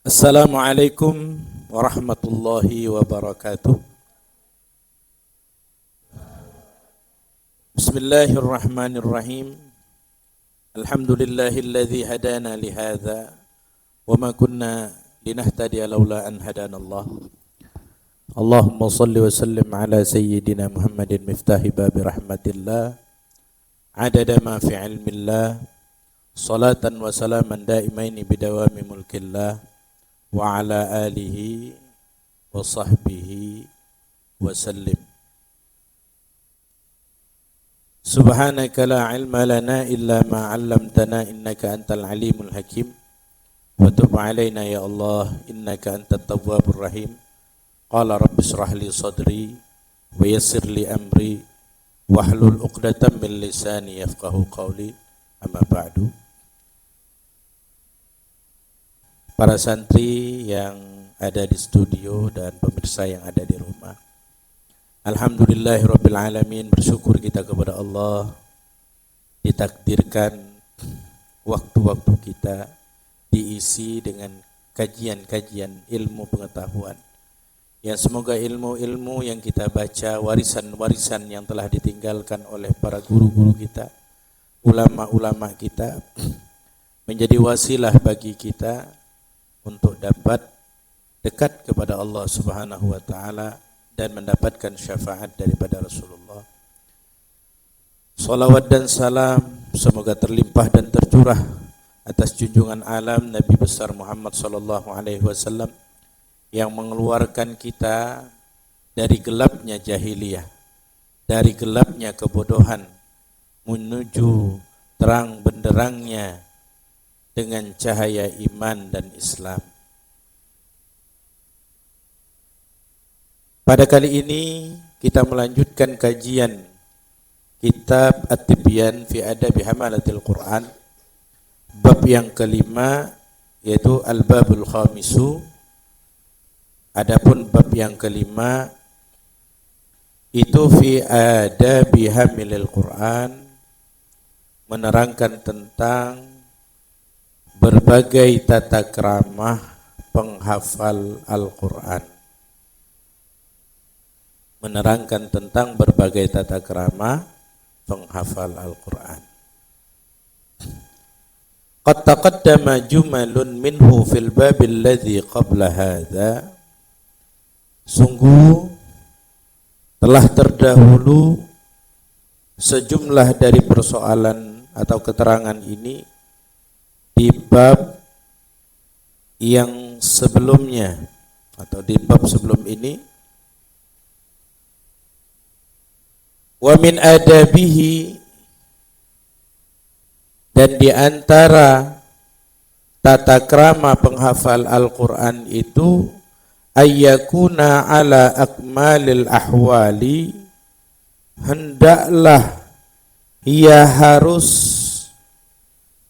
Assalamualaikum warahmatullahi wabarakatuh. Bismillahirrahmanirrahim. Alhamdulillahilladzi hadana lihadza wa ma kunna linahtadiya laula an hadanallah. Allahumma salli wa sallim ala sayyidina Muhammadin miftahi babi rahmatillah adada ma fi ilmillah salatan wa salaman daimaini bidawami mulkillah wa ala alihi wa sahbihi wa sallim. Subhanaka la ilma lana illa ma 'allamtana innaka antal alimul hakim wa tub 'alaina ya Allah innaka antat tawwabur rahim. Qala rabbi shrah li sadri wa yassir li amri wahlul 'uqdatam min lisani yafqahu qawli. Amma ba'du. Para santri yang ada di studio dan pemirsa yang ada di rumah, alhamdulillahirabbil alamin, bersyukur kita kepada Allah ditakdirkan waktu-waktu kita diisi dengan kajian-kajian ilmu pengetahuan, yang semoga ilmu-ilmu yang kita baca, warisan-warisan yang telah ditinggalkan oleh para guru-guru kita, ulama-ulama kita, menjadi wasilah bagi kita untuk dapat dekat kepada Allah Subhanahu wa taala dan mendapatkan syafaat daripada Rasulullah. Salawat dan salam semoga terlimpah dan tercurah atas junjungan alam Nabi besar Muhammad sallallahu alaihi wasallam yang mengeluarkan kita dari gelapnya jahiliyah, dari gelapnya kebodohan menuju terang benderangnya dengan cahaya iman dan Islam. Pada kali ini kita melanjutkan kajian kitab At-Tibyan fi Adabi Hamalatil Quran, bab yang kelima, yaitu Al-Babul Khamisu. Adapun bab yang kelima itu fi Adabi Hamilil Quran, menerangkan tentang berbagai tata keramah penghafal Al-Quran. Menerangkan tentang berbagai tata keramah penghafal Al-Quran. Qad taqaddama jumalun minhu fil babil ladzi qabla hadza. Sungguh telah terdahulu sejumlah dari persoalan atau keterangan ini di bab yang sebelumnya atau di bab sebelum ini. Wa min adabihi, dan di antara tata krama penghafal Al-Quran itu ayyakuna ala akmalil ahwali, hendaklah ia harus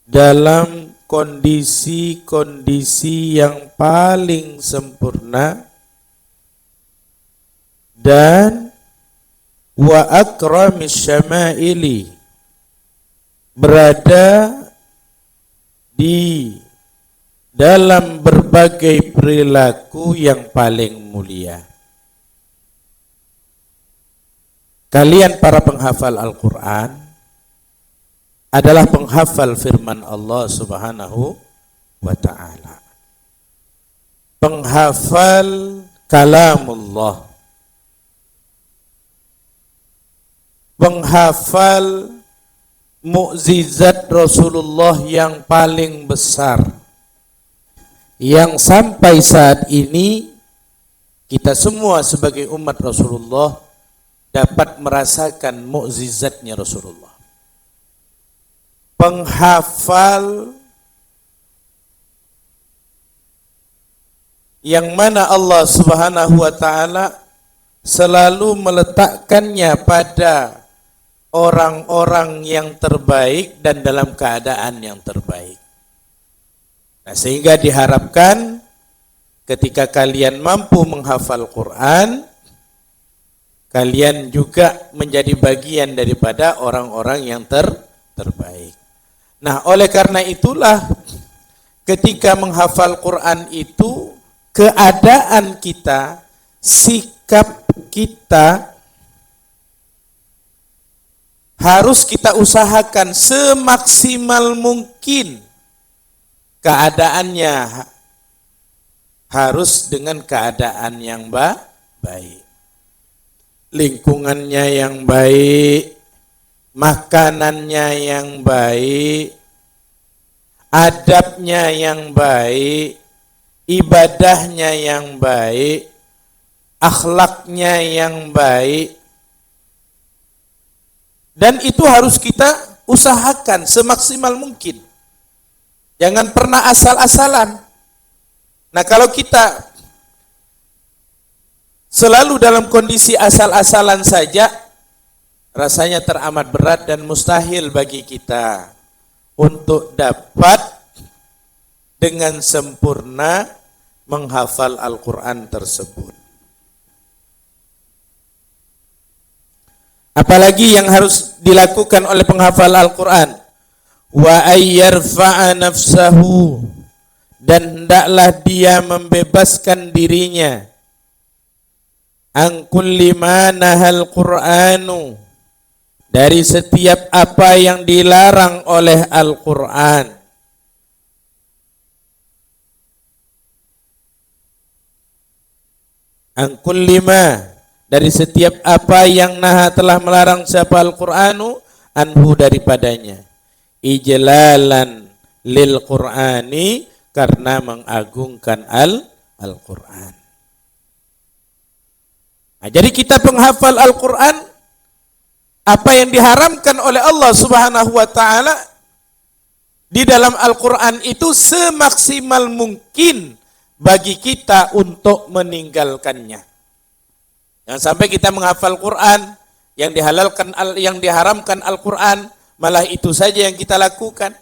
dalam kondisi-kondisi yang paling sempurna dan wa akramis syama'ili, berada di dalam berbagai perilaku yang paling mulia. Kalian para penghafal Al-Quran adalah penghafal firman Allah Subhanahu wa ta'ala, penghafal kalamullah, penghafal mukjizat Rasulullah yang paling besar, yang sampai saat ini kita semua sebagai umat Rasulullah dapat merasakan mukjizatnya Rasulullah. Penghafal yang mana Allah Subhanahu wa ta'ala selalu meletakkannya pada orang-orang yang terbaik dan dalam keadaan yang terbaik. Nah, sehingga diharapkan ketika kalian mampu menghafal Quran, kalian juga menjadi bagian daripada orang-orang yang terbaik. Nah, oleh karena itulah ketika menghafal Quran itu keadaan kita, sikap kita harus kita usahakan semaksimal mungkin keadaannya harus dengan keadaan yang baik. Lingkungannya yang baik, makanannya yang baik, adabnya yang baik, ibadahnya yang baik, akhlaknya yang baik. Dan itu harus kita usahakan semaksimal mungkin. Jangan pernah asal-asalan. Nah, kalau kita selalu dalam kondisi asal-asalan saja, rasanya teramat berat dan mustahil bagi kita untuk dapat dengan sempurna menghafal Al-Quran tersebut. Apalagi yang harus dilakukan oleh penghafal Al-Quran. Wa ayyarfa'a nafsahu, dan hendaklah dia membebaskan dirinya an kulli ma nahal Qur'anu, dari setiap apa yang dilarang oleh Al-Quran. An kulli ma, dari setiap apa yang naha telah melarang siapa Al-Qur'anu anhu, daripadanya. Ijlalan lil Qur'ani, karena mengagungkan Al-Qur'an. Nah, jadi kita penghafal Al-Qur'an, apa yang diharamkan oleh Allah Subhanahu wa taala di dalam Al-Qur'an itu semaksimal mungkin bagi kita untuk meninggalkannya. Jangan sampai kita menghafal Quran, yang dihalalkan, yang diharamkan Al-Quran, malah itu saja yang kita lakukan.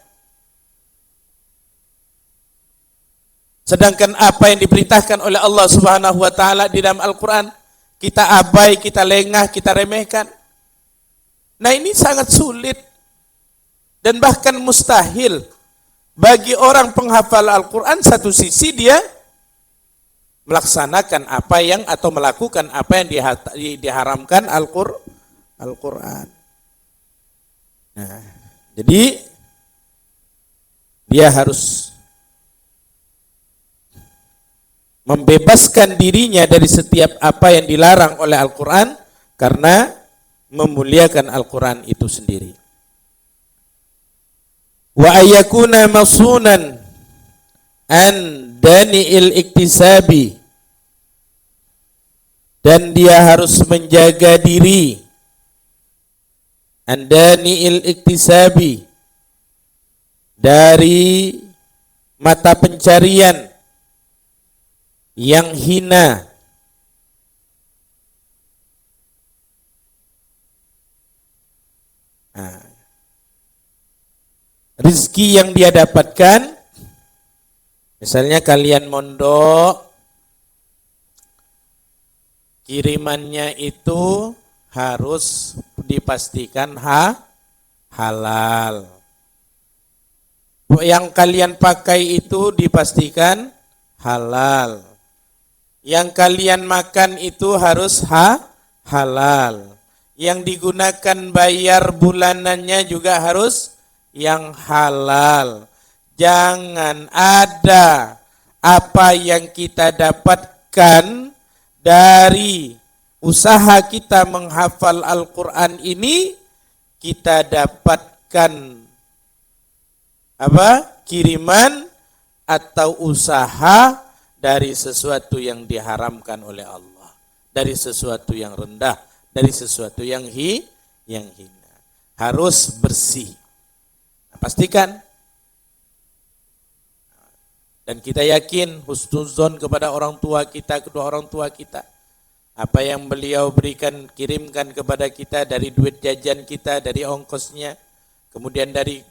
Sedangkan apa yang diperintahkan oleh Allah Subhanahu wa taala di dalam Al-Quran, kita abai, kita lengah, kita remehkan. Nah, ini sangat sulit dan bahkan mustahil bagi orang penghafal Al-Quran. Satu sisi dia melaksanakan apa yang atau melakukan apa yang diharamkan Al-Quran. Nah, jadi dia harus membebaskan dirinya dari setiap apa yang dilarang oleh Al-Quran karena memuliakan Al-Quran itu sendiri. Wa ayyakuna masunan an dani'il iktisabi, dan dia harus menjaga diri an dani'il iktisabi, dari mata pencarian yang hina. Nah, rizki yang dia dapatkan, misalnya kalian mondok, kirimannya itu harus dipastikan halal. Yang kalian pakai itu dipastikan halal. Yang kalian makan itu harus halal. Yang digunakan bayar bulanannya juga harus yang halal. Jangan ada apa yang kita dapatkan dari usaha kita menghafal Al-Quran ini, kita dapatkan kiriman atau usaha dari sesuatu yang diharamkan oleh Allah, dari sesuatu yang rendah, dari sesuatu yang hina. Harus bersih. Nah, pastikan. Dan kita yakin husnuzon kepada orang tua kita, kedua orang tua kita. Apa yang beliau berikan, kirimkan kepada kita dari duit jajan kita, dari ongkosnya, kemudian dari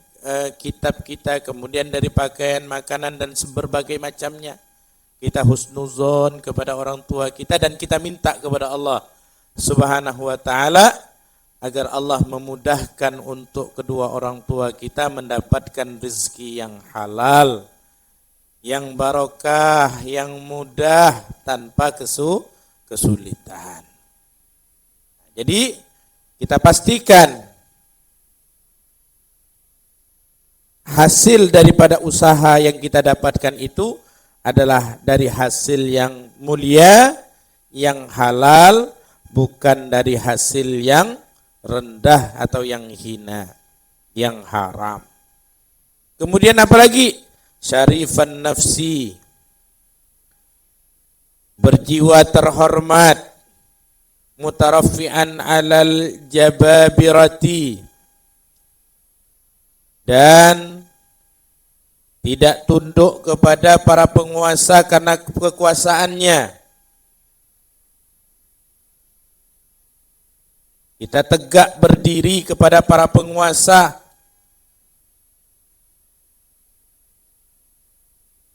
kitab kita, kemudian dari pakaian, makanan, dan berbagai macamnya. Kita husnuzon kepada orang tua kita, dan kita minta kepada Allah Subhanahu wa ta'ala agar Allah memudahkan untuk kedua orang tua kita mendapatkan rezeki yang halal, yang barokah, yang mudah tanpa kesulitan. Jadi kita pastikan hasil daripada usaha yang kita dapatkan itu adalah dari hasil yang mulia, yang halal, bukan dari hasil yang rendah atau yang hina, yang haram. Kemudian apa lagi? Syarifan nafsi, berjiwa terhormat, mutaraffi'an alal jababirati, dan tidak tunduk kepada para penguasa karena kekuasaannya. Kita tegak berdiri kepada para penguasa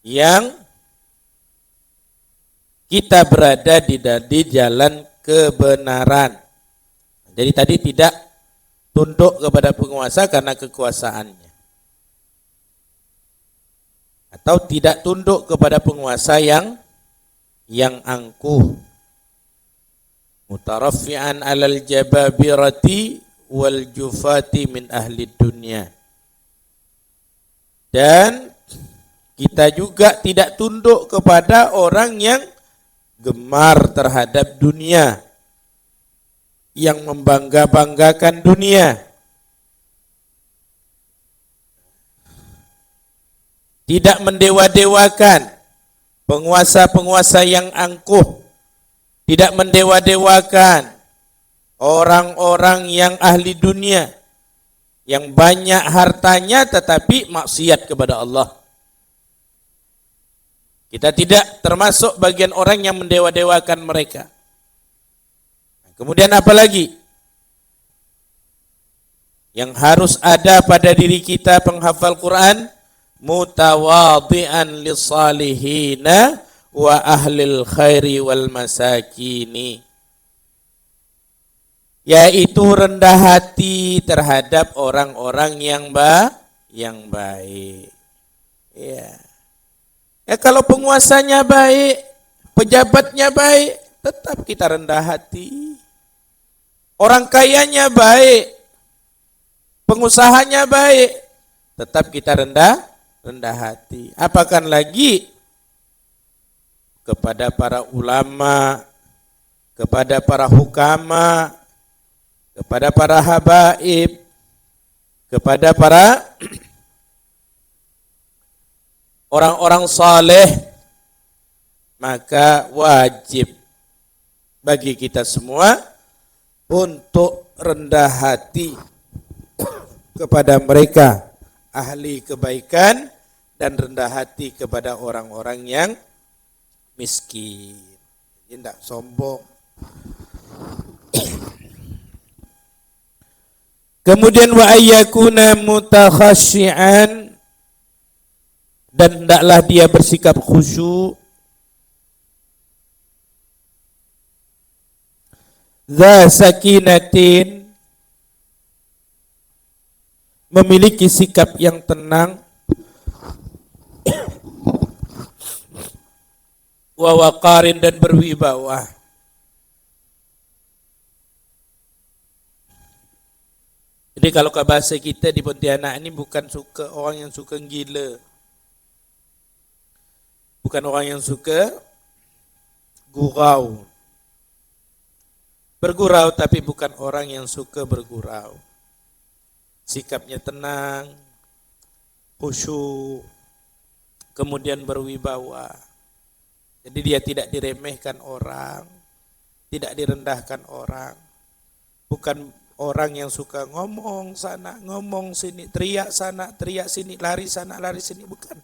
yang kita berada di jalan kebenaran. Jadi tadi tidak tunduk kepada penguasa karena kekuasaannya, atau tidak tunduk kepada penguasa yang angkuh. Mutaraffi'an alal jababirati wal jufati min ahli dunya. Dan kita juga tidak tunduk kepada orang yang gemar terhadap dunia, yang membangga-banggakan dunia. Tidak mendewa-dewakan penguasa-penguasa yang angkuh, tidak mendewa-dewakan orang-orang yang ahli dunia, yang banyak hartanya tetapi maksiat kepada Allah. Kita tidak termasuk bagian orang yang mendewa-dewakan mereka. Kemudian apa lagi yang harus ada pada diri kita penghafal Quran? Mutawadhi'an lissalihina wa ahlil khairi wal masakini, yaitu rendah hati terhadap orang-orang yang baik. Ya. Ya, kalau penguasanya baik, pejabatnya baik, tetap kita rendah hati. Orang kayanya baik, pengusahanya baik, tetap kita rendah hati. Apakah lagi kepada para ulama, kepada para hukama, kepada para habaib, kepada para orang-orang saleh, maka wajib bagi kita semua untuk rendah hati kepada mereka, ahli kebaikan, dan rendah hati kepada orang-orang yang miskin. Tidak sombong. Kemudian wa ayyakuna mutakhasyian, dan hendaklah dia bersikap khusyuk, za sakinatin, memiliki sikap yang tenang, wa waqarin, dan berwibawa. Jadi kalau ke bahasa kita di Pontianak ini bukan suka orang yang suka gila, bukan orang yang suka gurau. Bergurau tapi bukan orang yang suka bergurau. Sikapnya tenang, khusyuk, kemudian berwibawa. Jadi dia tidak diremehkan orang, tidak direndahkan orang. Bukan orang yang suka ngomong sana, ngomong sini, teriak sana, teriak sini, lari sana, lari sini, bukan.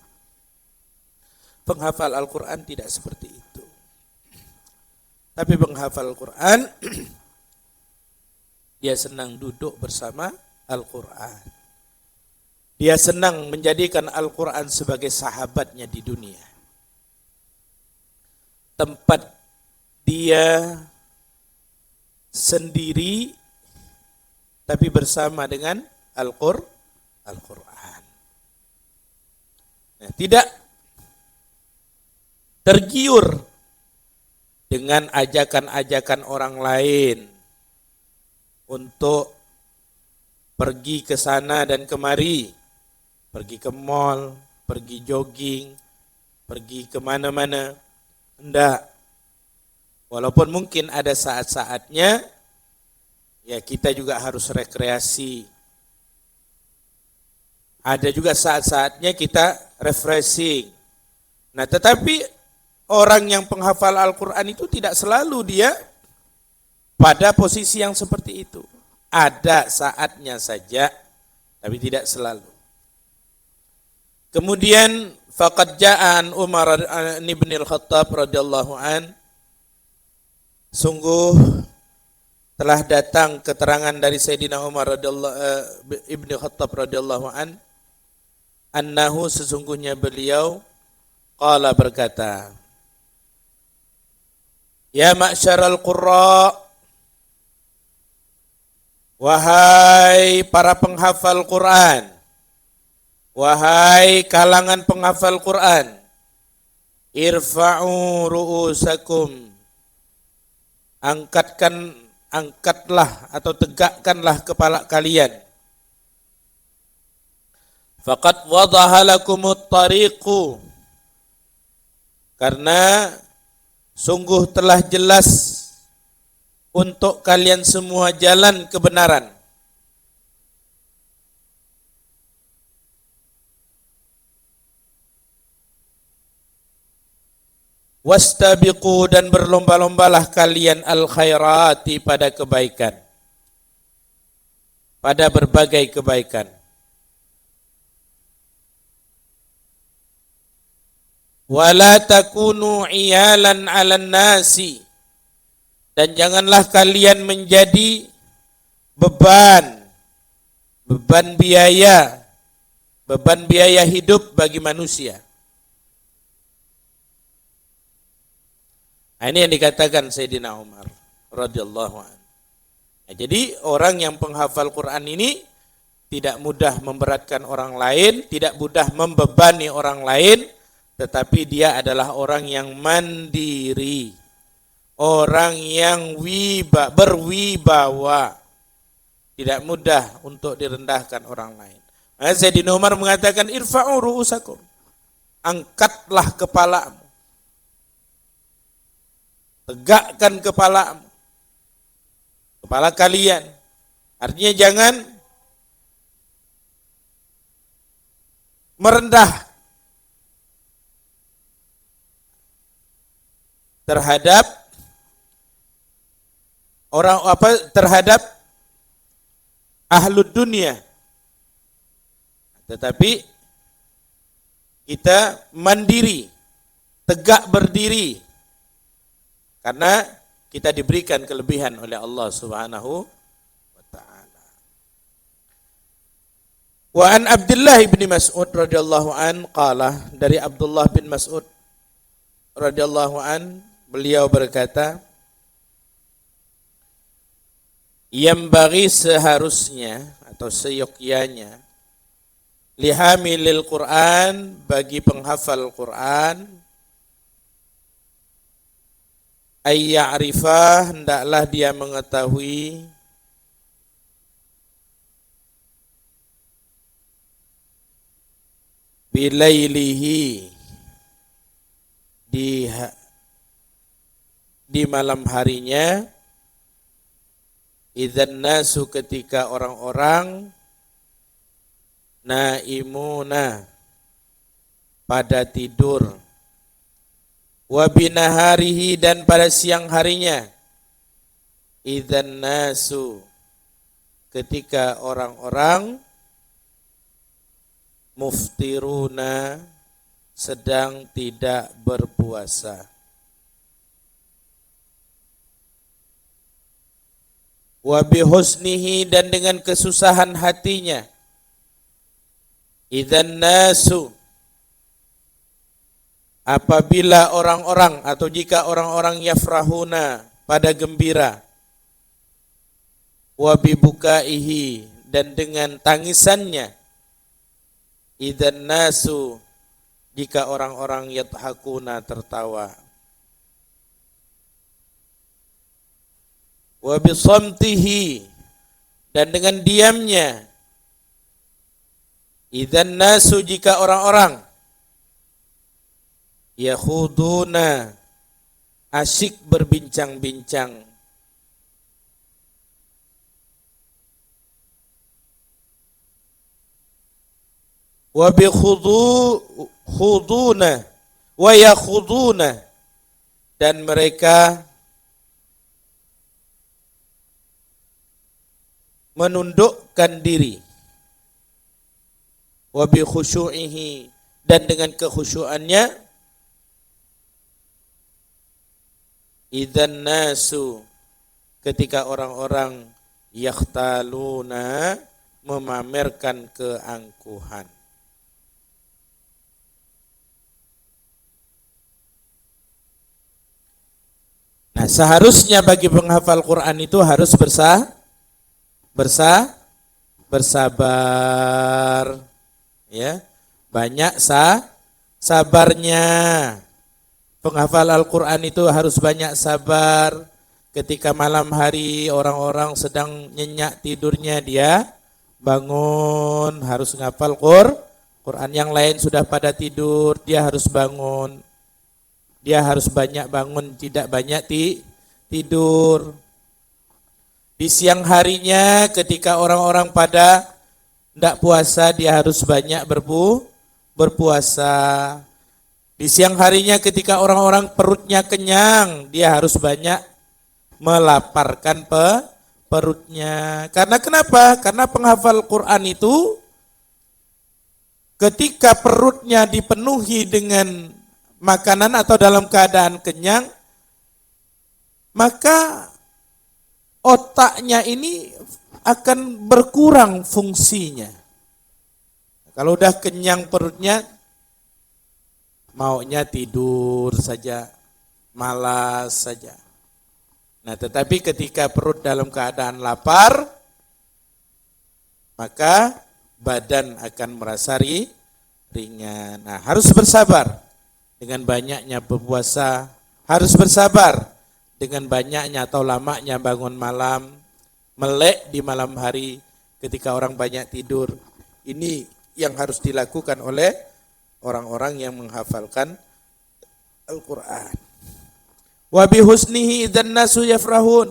Penghafal Al-Quran tidak seperti itu. Tapi penghafal Al-Quran, dia senang duduk bersama Al-Quran. Dia senang menjadikan Al-Quran sebagai sahabatnya di dunia. Tempat dia sendiri, tapi bersama dengan Al-Quran. Nah, tidak tergiur dengan ajakan-ajakan orang lain untuk pergi ke sana dan kemari, pergi ke mall, pergi jogging, pergi kemana-mana. Enggak. Walaupun mungkin ada saat-saatnya, ya kita juga harus rekreasi. Ada juga saat-saatnya kita refreshing. Nah, tetapi orang yang penghafal Al-Quran itu tidak selalu dia pada posisi yang seperti itu. Ada saatnya saja, tapi tidak selalu. Kemudian faqad ja'an Umar bin Al-Khattab radhiyallahu an, sungguh telah datang keterangan dari Sayyidina Umar ibn Khattab radhiyallahu an, annahu sesungguhnya beliau qala berkata, ya ma'syaral qurra, wahai para penghafal Quran, wahai kalangan penghafal Quran, irfa'u ru'usakum, angkatlah atau tegakkanlah kepala kalian. Faqad wadaha lakumut tariqu, karena sungguh telah jelas untuk kalian semua jalan kebenaran. Wastabiqu, dan berlomba-lombalah kalian al khairati, pada kebaikan, pada berbagai kebaikan. Wala takunu iyalan 'alan nasi, dan janganlah kalian menjadi beban biaya hidup bagi manusia. Nah, ini yang dikatakan Sayyidina Umar radhiyallahu anhu. Nah, jadi orang yang penghafal Quran ini tidak mudah memberatkan orang lain, tidak mudah membebani orang lain, tetapi dia adalah orang yang mandiri, orang yang berwibawa, tidak mudah untuk direndahkan orang lain. Nah, Sayyidina Umar mengatakan, irfa'u ru'usakum, angkatlah kepalamu, tegakkan kepalamu, kepala kalian. Artinya jangan merendah terhadap terhadap ahlud dunia, tetapi kita mandiri, tegak berdiri, karena kita diberikan kelebihan oleh Allah Subhanahu wa taala. Wa an Abdullah bin Mas'ud radhiyallahu an qala, dari Abdullah bin Mas'ud radhiyallahu an, beliau berkata, yang bagi seharusnya atau seyogyanya, lihamilil Quran, bagi penghafal Quran, ayya'rifah, hendaklah dia mengetahui, bilailihi, di malam harinya, idzan nasu, ketika orang-orang, naimuna, pada tidur, wa binaharihi, dan pada siang harinya, idzan nasu, ketika orang-orang, muftiruna, sedang tidak berpuasa. Wa bihusnihi, dan dengan kesusahan hatinya, idzan nasu, apabila orang-orang atau jika orang-orang yafrahuna, pada gembira, wa bibukaihi, dan dengan tangisannya, idzan nasu, jika orang-orang yadhakuna tertawa. Wa bisamtihi, dan dengan diamnya. Idzan nasu, jika orang-orang yakhuduna, asyik berbincang-bincang. Wa bi khuduna wa yakhuduna, dan mereka menundukkan diri. Wa bi khusyu'ihi, dan dengan kekhusyuannya. Idzan nasu, ketika orang-orang yakhtaluna, memamerkan keangkuhan. Nah, seharusnya bagi penghafal Quran itu harus bersabar, ya, banyak sabarnya. Penghafal Al-Quran itu harus banyak sabar. Ketika malam hari orang-orang sedang nyenyak tidurnya, dia bangun, harus menghafal Quran. Yang lain sudah pada tidur, dia harus bangun. Dia harus banyak bangun, tidak banyak tidur. Di siang harinya ketika orang-orang pada tidak puasa, dia harus banyak berpuasa. Di siang harinya ketika orang-orang perutnya kenyang, dia harus banyak melaparkan perutnya. Karena kenapa? Karena penghafal Quran itu ketika perutnya dipenuhi dengan makanan atau dalam keadaan kenyang, maka otaknya ini akan berkurang fungsinya. Kalau udah kenyang perutnya, maunya tidur saja, malas saja. Nah, tetapi ketika perut dalam keadaan lapar, maka badan akan merasa ringan. Nah, harus bersabar dengan banyaknya berpuasa, harus bersabar dengan banyaknya atau lamanya bangun malam, melek di malam hari ketika orang banyak tidur. Ini yang harus dilakukan oleh orang-orang yang menghafalkan Al-Quran. Wa bihusnihi idzan nasu yafrahun.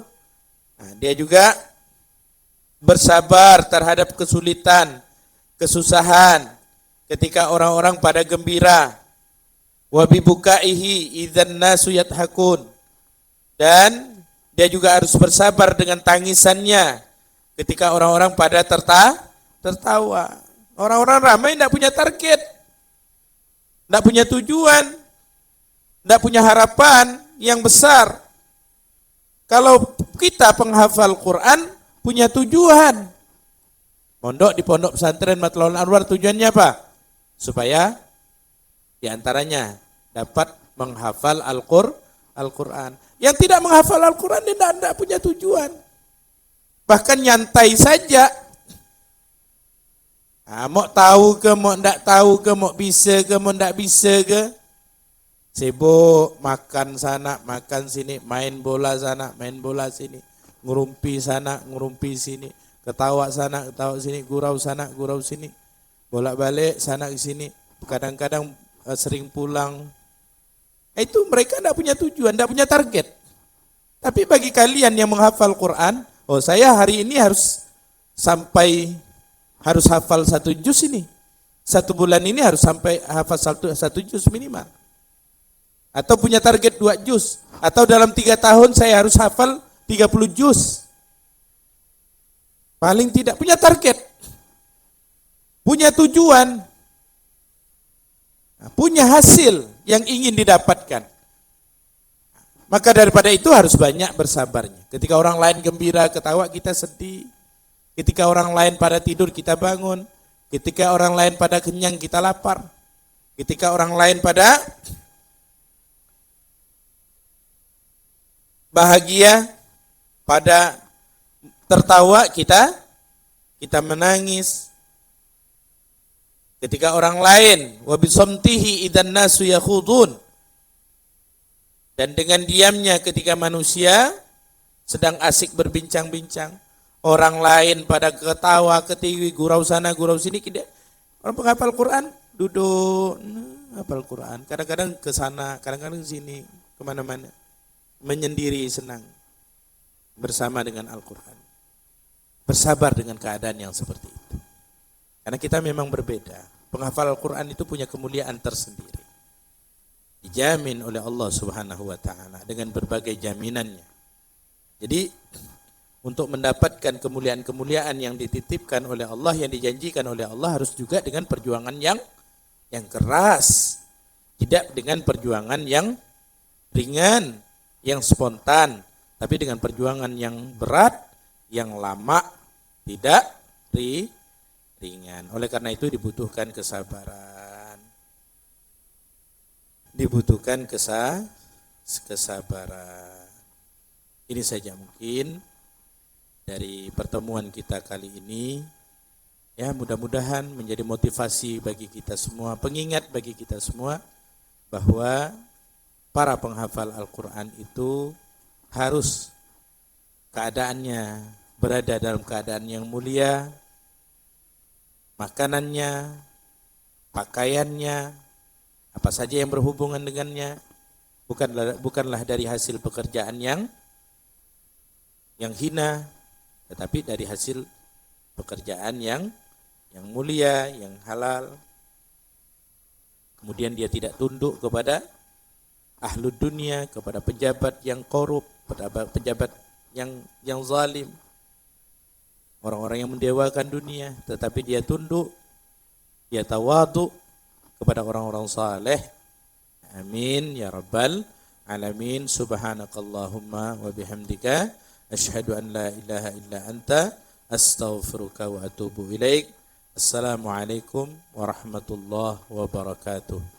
Nah, dia juga bersabar terhadap kesulitan, kesusahan ketika orang-orang pada gembira. Wa bibukaihi idzan nasu yadhakun. Dan dia juga harus bersabar dengan tangisannya ketika orang-orang pada tertawa. Orang-orang ramai tidak punya target, tidak punya tujuan, tidak punya harapan yang besar. Kalau kita penghafal Quran punya tujuan. Pondok di pondok pesantren Matlaul Anwar tujuannya apa? Supaya diantaranya dapat menghafal Al-Quran. Yang tidak menghafal Al-Quran dia tidak punya tujuan. Bahkan nyantai saja. Nah, mau tahu ke, mau tidak tahu ke, mau bisa ke, mau tidak bisa ke. Sibuk makan sana, makan sini, main bola sana, main bola sini. Ngurumpi sana, ngurumpi sini. Ketawa sana, ketawa sini, gurau sana, gurau sini. Bolak-balik sana ke sini. Kadang-kadang sering pulang. Itu mereka tidak punya tujuan, tidak punya target. Tapi bagi kalian yang menghafal Quran, oh saya hari ini harus hafal 1 juz ini. 1 bulan ini harus sampai hafal satu juz minimal. Atau punya target 2 juz. Atau dalam 3 tahun saya harus hafal 30 juz. Paling tidak punya target. Punya tujuan. Punya hasil yang ingin didapatkan. Maka daripada itu harus banyak bersabarnya. Ketika orang lain gembira, ketawa, kita sedih. Ketika orang lain pada tidur, kita bangun. Ketika orang lain pada kenyang, kita lapar. Ketika orang lain pada bahagia, pada tertawa, kita menangis. ketika orang lain, wa bisamtihi idzan nasu yakhudun, dan dengan diamnya ketika manusia sedang asik berbincang-bincang, orang lain pada ketawa, ketiwi, gurau sana, gurau sini. Orang penghafal Quran duduk hafal Quran, kadang-kadang ke sana, kadang-kadang ke sini, kemana-mana, menyendiri, senang bersama dengan Al-Quran, bersabar dengan keadaan yang seperti itu. Karena kita memang berbeda. Penghafal Al-Quran itu punya kemuliaan tersendiri, dijamin oleh Allah Subhanahu wa ta'ala dengan berbagai jaminannya. Jadi untuk mendapatkan kemuliaan-kemuliaan yang dititipkan oleh Allah, yang dijanjikan oleh Allah, harus juga dengan perjuangan yang keras, tidak dengan perjuangan yang ringan, yang spontan, tapi dengan perjuangan yang berat, yang lama, tidak ringan. Oleh karena itu dibutuhkan kesabaran. Dibutuhkan kesabaran. Ini saja mungkin dari pertemuan kita kali ini. Ya, mudah-mudahan menjadi motivasi bagi kita semua, pengingat bagi kita semua bahwa para penghafal Al-Quran itu harus keadaannya berada dalam keadaan yang mulia, makanannya, pakaiannya, apa saja yang berhubungan dengannya, bukanlah dari hasil pekerjaan yang hina, tetapi dari hasil pekerjaan yang mulia, yang halal. Kemudian dia tidak tunduk kepada ahlu dunia, kepada pejabat yang korup, kepada pejabat yang zalim, orang-orang yang mendewakan dunia, tetapi dia tunduk, dia tawadu kepada orang-orang saleh. Amin ya rabbal alamin. Subhanakallahumma wa bihamdika asyhadu an la ilaha illa anta astaghfiruka wa atubu ilaik. Assalamualaikum warahmatullahi wabarakatuh.